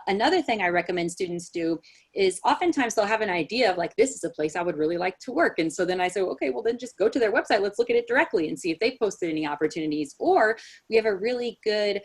Another thing I recommend students do is oftentimes they'll have an idea of like, this is a place I would really like to work. And so then I say, okay, well then just go to their website. Let's look at it directly and see if they posted any opportunities. Or we have a really good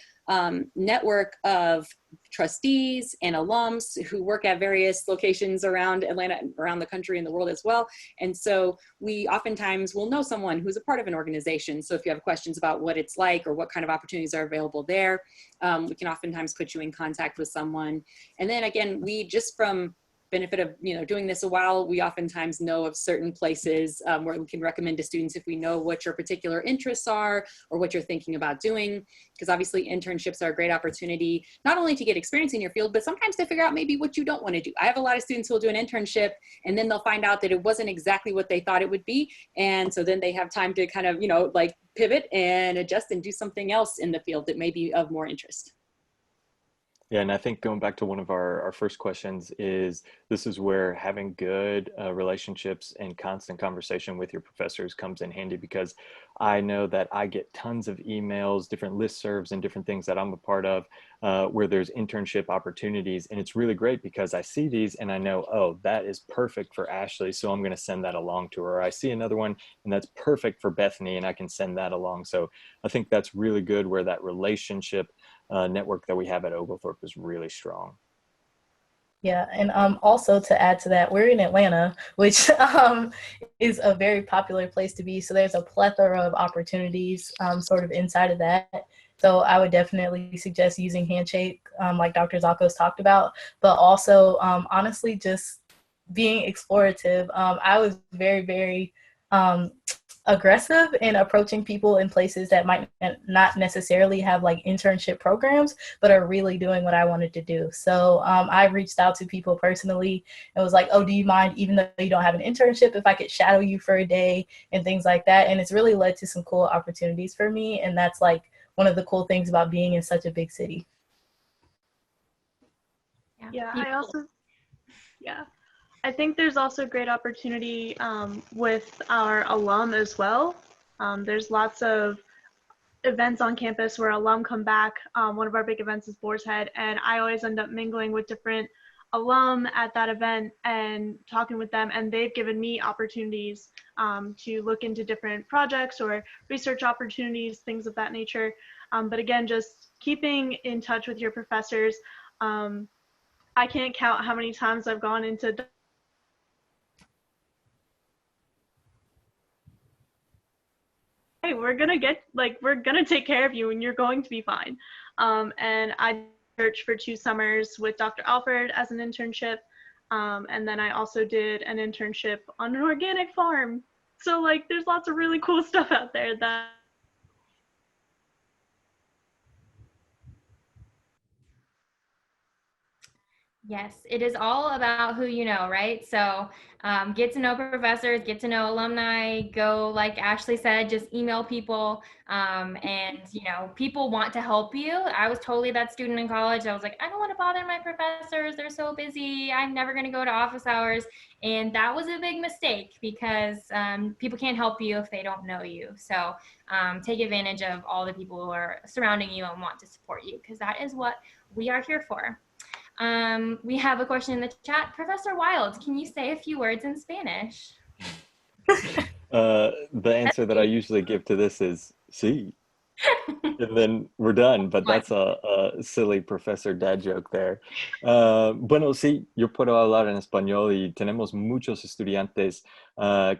network of trustees and alums who work at various locations around Atlanta, around the country and the world as well. And so we oftentimes will know someone who's a part of an organization. So if you have questions about what it's like or what kind of opportunities are available there, we can oftentimes put you in contact with someone. And then again, we just from benefit of, doing this a while, we oftentimes know of certain places where we can recommend to students if we know what your particular interests are or what you're thinking about doing. Because obviously internships are a great opportunity, not only to get experience in your field, but sometimes to figure out maybe what you don't want to do. I have a lot of students who will do an internship and then they'll find out that it wasn't exactly what they thought it would be. And so then they have time to kind of, like pivot and adjust and do something else in the field that may be of more interest. Yeah, and I think going back to one of our first questions is this is where having good relationships and constant conversation with your professors comes in handy, because I know that I get tons of emails, different listservs and different things that I'm a part of where there's internship opportunities. And it's really great because I see these and I know, oh, that is perfect for Ashley, so I'm going to send that along to her. I see another one and that's perfect for Bethany and I can send that along. So I think that's really good where that relationship network that we have at Oglethorpe is really strong. Yeah, and also to add to that, we're in Atlanta, which is a very popular place to be. So there's a plethora of opportunities sort of inside of that. So I would definitely suggest using Handshake, like Dr. Zakos talked about, but also honestly just being explorative. I was very, very aggressive in approaching people in places that might not necessarily have like internship programs, but are really doing what I wanted to do. So I reached out to people personally and was like, oh, do you mind, even though you don't have an internship, if I could shadow you for a day and things like that? And it's really led to some cool opportunities for me. And that's like one of the cool things about being in such a big city. Yeah, I think there's also great opportunity with our alum as well. There's lots of events on campus where alum come back. One of our big events is Boar's Head, and I always end up mingling with different alum at that event and talking with them, and they've given me opportunities to look into different projects or research opportunities, things of that nature. But again, just keeping in touch with your professors. I can't count how many times I've gone into hey, we're gonna take care of you and you're going to be fine. And I searched for 2 summers with Dr. Alford as an internship. And then I also did an internship on an organic farm. So like there's lots of really cool stuff out there that Yes, it is all about who you know, right? So get to know professors, get to know alumni, go, like Ashley said, just email people. And, people want to help you. I was totally that student in college. I was like, I don't want to bother my professors. They're so busy. I'm never going to go to office hours. And that was a big mistake because people can't help you if they don't know you. So take advantage of all the people who are surrounding you and want to support you, because that is what we are here for. We have a question in the chat. Professor Wild, can you say a few words in Spanish? The answer that I usually give to this is sí. And then we're done, but that's a silly professor dad joke there. Bueno, sí, yo puedo hablar en español y tenemos muchos estudiantes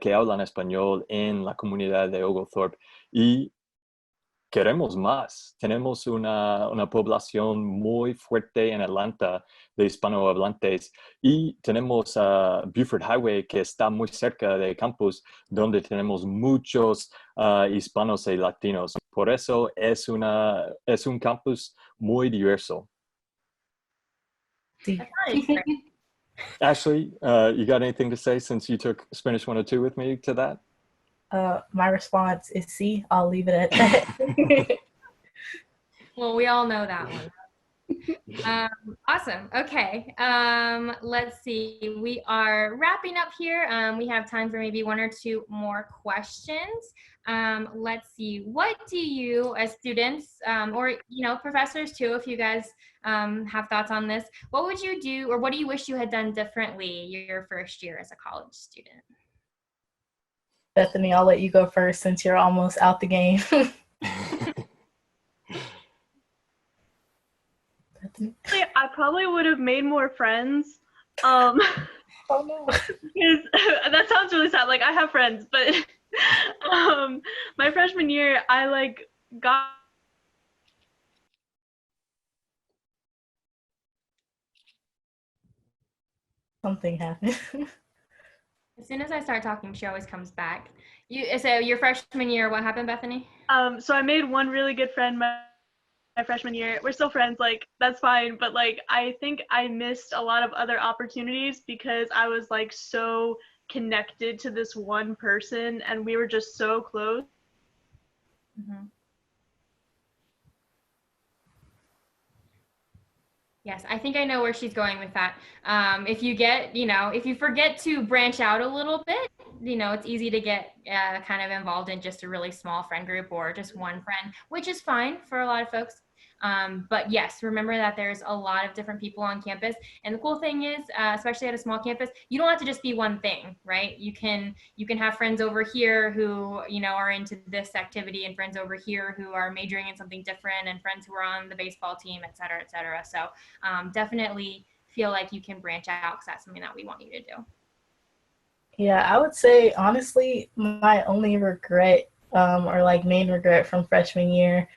que hablan español en la comunidad de Oglethorpe y queremos más. Tenemos una población muy fuerte en Atlanta de hispanohablantes y tenemos Buford Highway, que está muy cerca de campus, donde tenemos muchos hispanos y latinos. Por eso es un campus muy diverso. Sí. Ashley, you got anything to say since you took Spanish 102 with me to that? My response is C. I'll leave it at that. Well, we all know that one. Awesome. Okay. Let's see. We are wrapping up here. We have time for maybe 1 or 2 more questions. Let's see. What do you, as students, or professors too, if you guys have thoughts on this, what would you do, or what do you wish you had done differently your first year as a college student? Bethany, I'll let you go first since you're almost out the game. I probably would have made more friends. Oh no. That sounds really sad. Like I have friends, but my freshman year, I got Something happened. As soon as I start talking, she always comes back. So your freshman year, what happened, Bethany? So I made one really good friend my freshman year. We're still friends, like that's fine. But like I think I missed a lot of other opportunities because I was like so connected to this one person and we were just so close. Mm-hmm. Yes, I think I know where she's going with that. If you get, if you forget to branch out a little bit, it's easy to get kind of involved in just a really small friend group or just one friend, which is fine for a lot of folks. But yes, remember that there's a lot of different people on campus. And the cool thing is, especially at a small campus, you don't have to just be one thing, right? You can have friends over here who, are into this activity and friends over here who are majoring in something different and friends who are on the baseball team, et cetera, et cetera. So definitely feel like you can branch out because that's something that we want you to do. Yeah, I would say honestly, my only regret or like main regret from freshman year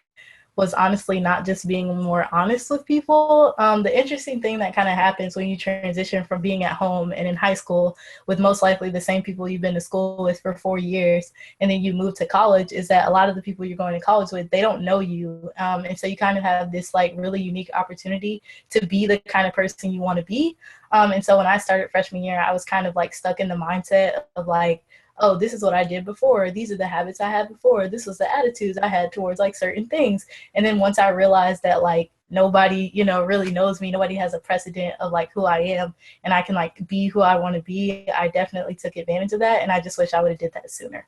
was honestly not just being more honest with people. The interesting thing that kind of happens when you transition from being at home and in high school with most likely the same people you've been to school with for 4 years, and then you move to college, is that a lot of the people you're going to college with, they don't know you. And so you kind of have this like really unique opportunity to be the kind of person you want to be. And so when I started freshman year, I was kind of like stuck in the mindset of like, oh, this is what I did before. These are the habits I had before. This was the attitudes I had towards like certain things. And then once I realized that like nobody, really knows me, nobody has a precedent of like who I am, and I can like be who I want to be, I definitely took advantage of that. And I just wish I would have did that sooner.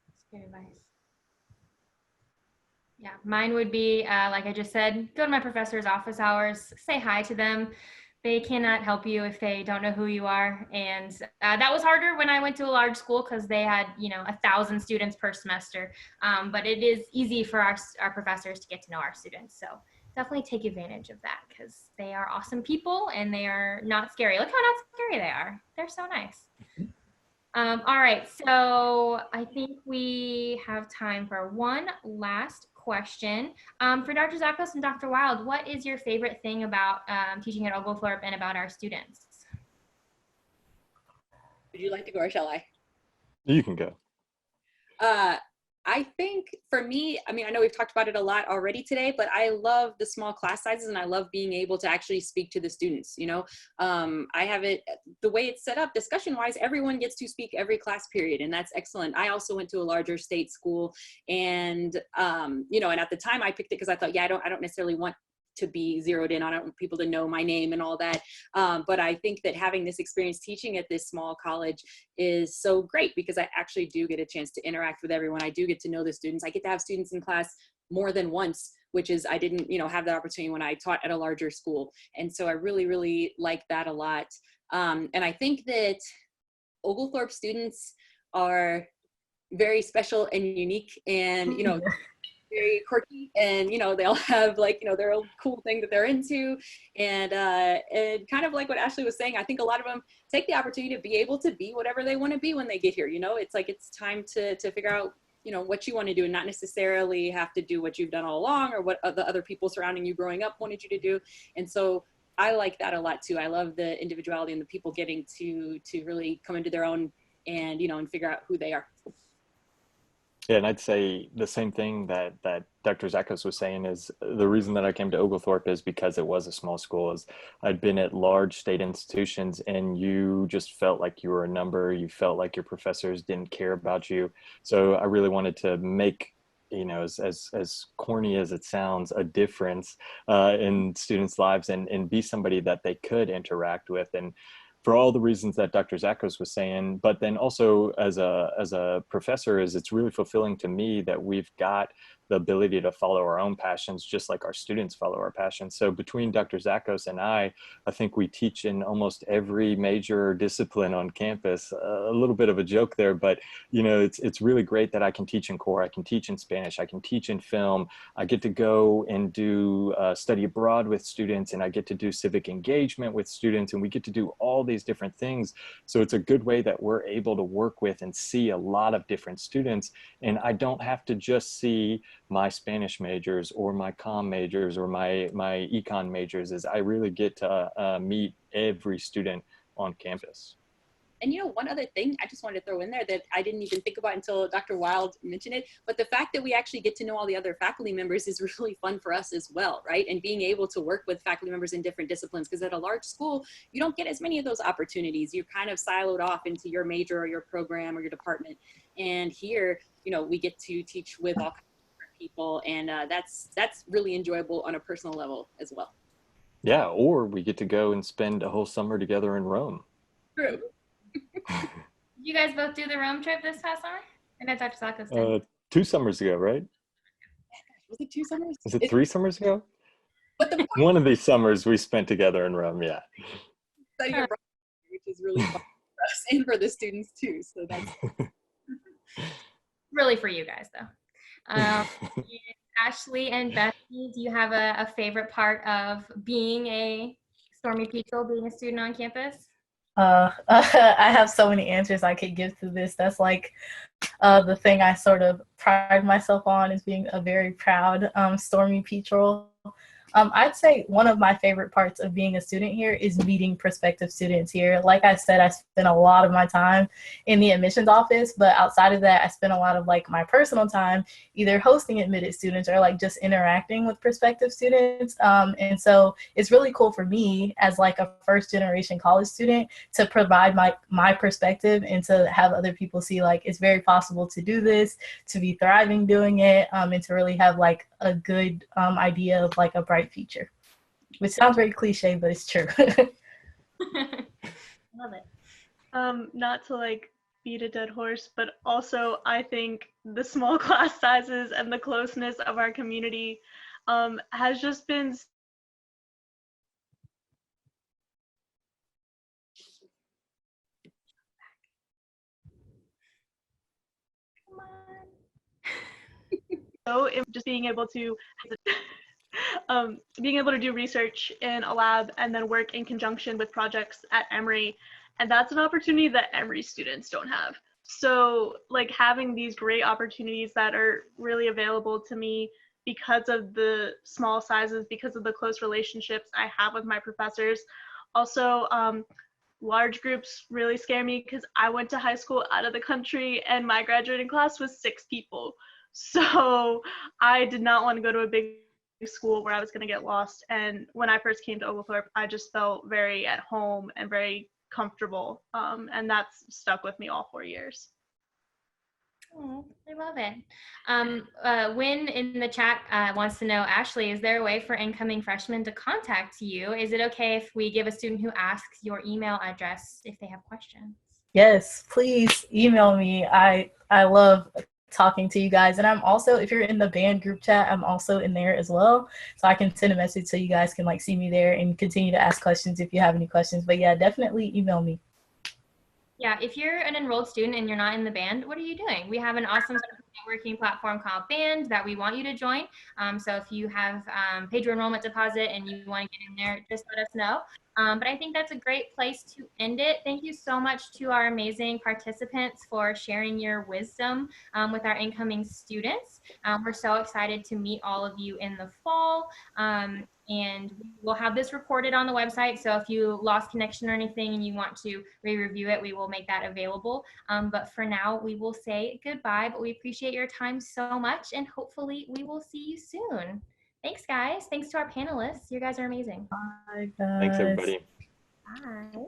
That's good advice. Yeah, mine would be, like I just said, go to my professor's office hours, say hi to them. They cannot help you if they don't know who you are. And that was harder when I went to a large school because they had, 1,000 students per semester. But it is easy for our professors to get to know our students. So definitely take advantage of that because they are awesome people and they are not scary. Look how not scary they are. They're so nice. All right, so I think we have time for one last question. For Dr. Zakos and Dr. Wild, what is your favorite thing about teaching at Oglethorpe and about our students? Would you like to go or shall I? You can go. I think for me, I mean, I know we've talked about it a lot already today, but I love the small class sizes and I love being able to actually speak to the students. I have it the way it's set up discussion wise, everyone gets to speak every class period, and that's excellent. I also went to a larger state school, and and at the time I picked it because I thought, yeah, I don't necessarily want to be zeroed in. I don't want people to know my name and all that. But I think that having this experience teaching at this small college is so great because I actually do get a chance to interact with everyone. I do get to know the students. I get to have students in class more than once, which is, I didn't, have that opportunity when I taught at a larger school. And so I really, really like that a lot. And I think that Oglethorpe students are very special and unique, and, very quirky, and they'll have like their own cool thing that they're into, and kind of like what Ashley was saying, I think a lot of them take the opportunity to be able to be whatever they want to be when they get here. It's like it's time to figure out what you want to do, and not necessarily have to do what you've done all along or what the other people surrounding you growing up wanted you to do. And so I like that a lot too. I love the individuality and the people getting to really come into their own and and figure out who they are. Yeah, and I'd say the same thing that Dr. Zakos was saying is the reason that I came to Oglethorpe is because it was a small school. Is I'd been at large state institutions and you just felt like you were a number. You felt like your professors didn't care about you. So I really wanted to make, as corny as it sounds, a difference in students' lives and be somebody that they could interact with. And for all the reasons that Dr. Zakos was saying, but then also as a professor, is it's really fulfilling to me that we've got the ability to follow our own passions, just like our students follow our passions. So between Dr. Zakos and I think we teach in almost every major discipline on campus. A little bit of a joke there, but it's really great that I can teach in core, I can teach in Spanish, I can teach in film, I get to go and do study abroad with students, and I get to do civic engagement with students, and we get to do all these different things. So it's a good way that we're able to work with and see a lot of different students, and I don't have to just see my Spanish majors or my comm majors or my econ majors, is I really get to meet every student on campus. And one other thing I just wanted to throw in there that I didn't even think about until Dr. Wild mentioned it, but the fact that we actually get to know all the other faculty members is really fun for us as well, right? And being able to work with faculty members in different disciplines, because at a large school, you don't get as many of those opportunities. You're kind of siloed off into your major or your program or your department. And here, we get to teach with all kinds of different people, and that's really enjoyable on a personal level as well. Yeah, or we get to go and spend a whole summer together in Rome. True. Did you guys both do the Rome trip this past summer? I know Dr. Sakos did. 2 summers ago, right? Was it 2 summers? Was it 3 summers ago? But the One of these summers we spent together in Rome, yeah. which is really fun for us and for the students too. So that's Really for you guys, though. Ashley and Bethany, do you have a favorite part of being a Stormy Petrel, being a student on campus? I have so many answers I could give to this. That's like the thing I sort of pride myself on, is being a very proud Stormy Petrel. I'd say one of my favorite parts of being a student here is meeting prospective students here. Like I said, I spend a lot of my time in the admissions office, but outside of that, I spend a lot of like my personal time either hosting admitted students or like just interacting with prospective students. And so it's really cool for me as like a first generation college student to provide my perspective and to have other people see like it's very possible to do this, to be thriving doing it, and to really have like a good idea of like a bright future, which sounds very cliche, but it's true. Love it. Not to like beat a dead horse, but also I think the small class sizes and the closeness of our community has just been so just being able to do research in a lab and then work in conjunction with projects at Emory. And that's an opportunity that Emory students don't have. So like having these great opportunities that are really available to me because of the small sizes, because of the close relationships I have with my professors. Also, large groups really scare me because I went to high school out of the country and my graduating class was 6 people. So I did not want to go to a big school where I was going to get lost. And when I first came to Oglethorpe, I just felt very at home and very comfortable. And that's stuck with me all 4 years. Oh, I love it. Wynn in the chat wants to know, Ashley, is there a way for incoming freshmen to contact you? Is it okay if we give a student who asks your email address if they have questions? Yes, please email me. I love talking to you guys, and I'm also, if you're in the band group chat, I'm also in there as well, so I can send a message so you guys can like see me there and continue to ask questions if you have any questions. But yeah, definitely email me. Yeah, if you're an enrolled student and you're not in the band, what are you doing? We have an awesome networking platform called Band that we want you to join. So if you have paid your enrollment deposit and you want to get in there, just let us know. But I think that's a great place to end it. Thank you so much to our amazing participants for sharing your wisdom with our incoming students. We're so excited to meet all of you in the fall. And we'll have this recorded on the website. So if you lost connection or anything and you want to re-review it, we will make that available. But for now, we will say goodbye, but we appreciate your time so much. And hopefully we will see you soon. Thanks, guys. Thanks to our panelists. You guys are amazing. Bye, guys. Thanks, everybody. Bye.